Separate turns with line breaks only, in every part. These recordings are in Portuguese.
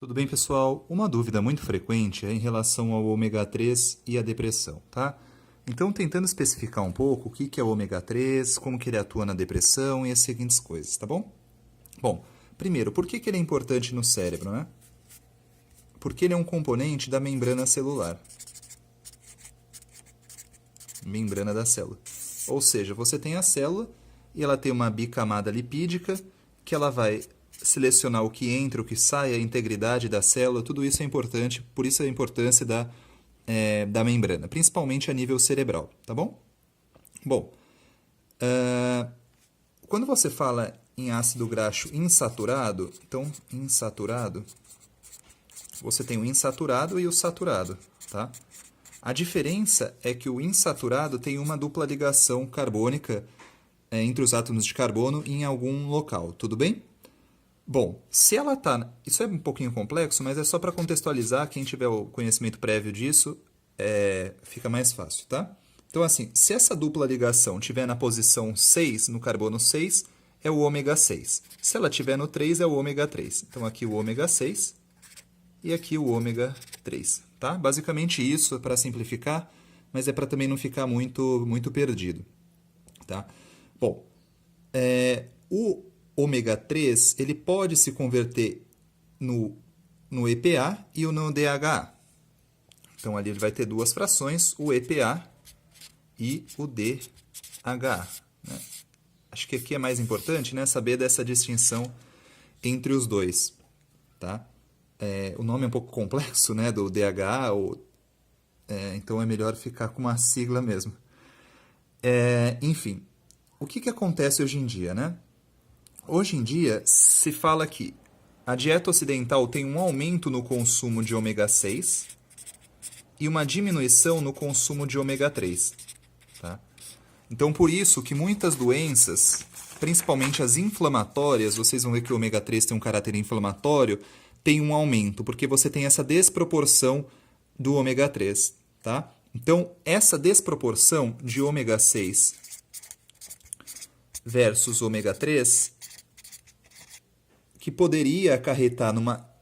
Tudo bem, pessoal? Uma dúvida muito frequente é em relação ao ômega 3 e à depressão, tá? Então, tentando especificar um pouco o que é o ômega 3, como que ele atua na depressão e as seguintes coisas, tá bom? Bom, primeiro, por que ele é importante no cérebro, né? Porque ele é um componente da membrana celular. Membrana da célula. Ou seja, você tem a célula e ela tem uma bicamada lipídica que ela vai selecionar o que entra, o que sai, a integridade da célula, tudo isso é importante, por isso a importância da membrana, principalmente a nível cerebral, tá bom? Bom, quando você fala em ácido graxo insaturado, então, insaturado, você tem o insaturado e o saturado, tá? A diferença é que o insaturado tem uma dupla ligação carbônica entre os átomos de carbono em algum local, tudo bem? Bom, se ela está... Isso é um pouquinho complexo, mas é só para contextualizar. Quem tiver o conhecimento prévio disso, fica mais fácil, tá? Então, assim, se essa dupla ligação estiver na posição 6, no carbono 6, é o ômega 6. Se ela estiver no 3, é o ômega 3. Então, aqui o ômega 6 e aqui o ômega 3, tá? Basicamente isso, para simplificar, mas é para também não ficar muito perdido, tá? Bom, o ômega 3 ele pode se converter no EPA e no DHA. Então, ali ele vai ter duas frações, o EPA e o DHA. Né? Acho que aqui é mais importante, né, saber dessa distinção entre os dois. Tá? O nome é um pouco complexo, né, do DHA, então é melhor ficar com uma sigla mesmo. Enfim, o que acontece hoje em dia, né? Hoje em dia, se fala que a dieta ocidental tem um aumento no consumo de ômega 6 e uma diminuição no consumo de ômega 3. Tá? Então, por isso que muitas doenças, principalmente as inflamatórias, vocês vão ver que o ômega 3 tem um caráter inflamatório, tem um aumento, porque você tem essa desproporção do ômega 3. Tá? Então, essa desproporção de ômega 6 versus ômega 3 que poderia acarretar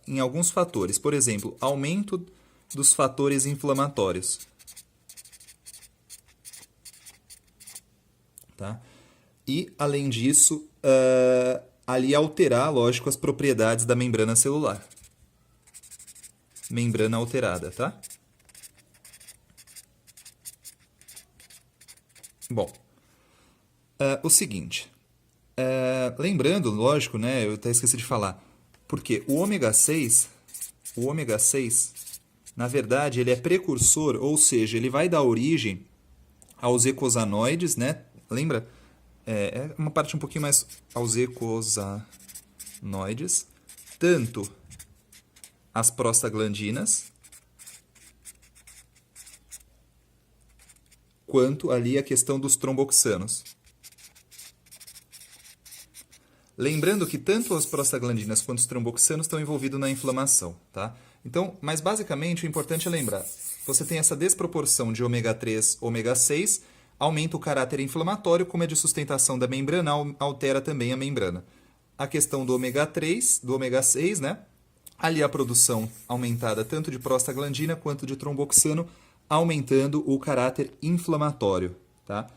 em alguns fatores. Por exemplo, aumento dos fatores inflamatórios. Tá? E, além disso, ali alterar, lógico, as propriedades da membrana celular. Membrana alterada, tá? Bom, o seguinte... lembrando, lógico, né, eu até esqueci de falar, porque o ômega 6, na verdade, ele é precursor, ou seja, ele vai dar origem aos eicosanoides, né? Lembra? É uma parte um pouquinho mais aos eicosanoides, tanto as prostaglandinas, quanto ali a questão dos tromboxanos. Lembrando que tanto as prostaglandinas quanto os tromboxanos estão envolvidos na inflamação, tá? Então, mas basicamente o importante é lembrar, você tem essa desproporção de ômega 3, ômega 6, aumenta o caráter inflamatório, como é de sustentação da membrana, altera também a membrana. A questão do ômega 3, do ômega 6, né? Ali a produção aumentada tanto de prostaglandina quanto de tromboxano, aumentando o caráter inflamatório, tá?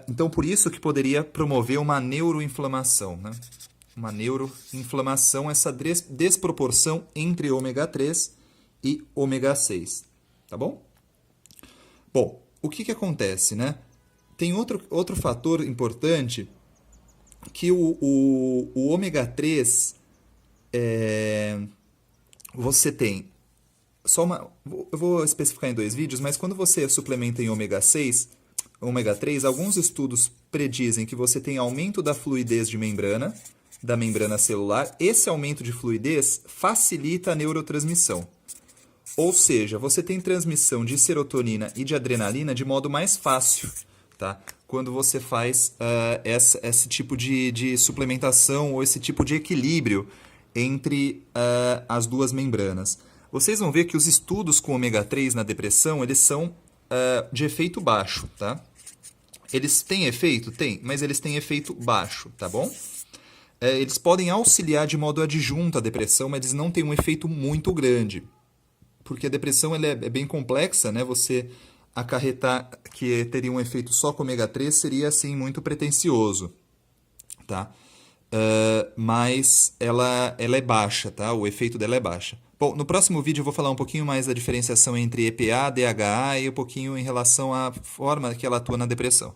Então, por isso que poderia promover uma neuroinflamação, né? Uma neuroinflamação, essa desproporção entre ômega 3 e ômega 6, tá bom? Bom, o que acontece, né? Tem outro fator importante que o ômega 3, você tem eu vou especificar em dois vídeos, mas quando você suplementa em ômega 6, ômega 3, alguns estudos predizem que você tem aumento da fluidez de membrana, da membrana celular. Esse aumento de fluidez facilita a neurotransmissão. Ou seja, você tem transmissão de serotonina e de adrenalina de modo mais fácil, tá? Quando você faz esse tipo de suplementação ou esse tipo de equilíbrio entre as duas membranas. Vocês vão ver que os estudos com ômega 3 na depressão, eles são de efeito baixo, tá? Eles têm efeito? Tem, mas eles têm efeito baixo, tá bom? Eles podem auxiliar de modo adjunto à depressão, mas eles não têm um efeito muito grande. Porque a depressão ela é bem complexa, né? Você acarretar que teria um efeito só com ômega 3 seria, assim, muito pretensioso, tá? Mas ela é baixa, tá? O efeito dela é baixa. Bom, no próximo vídeo eu vou falar um pouquinho mais da diferenciação entre EPA, DHA e um pouquinho em relação à forma que ela atua na depressão.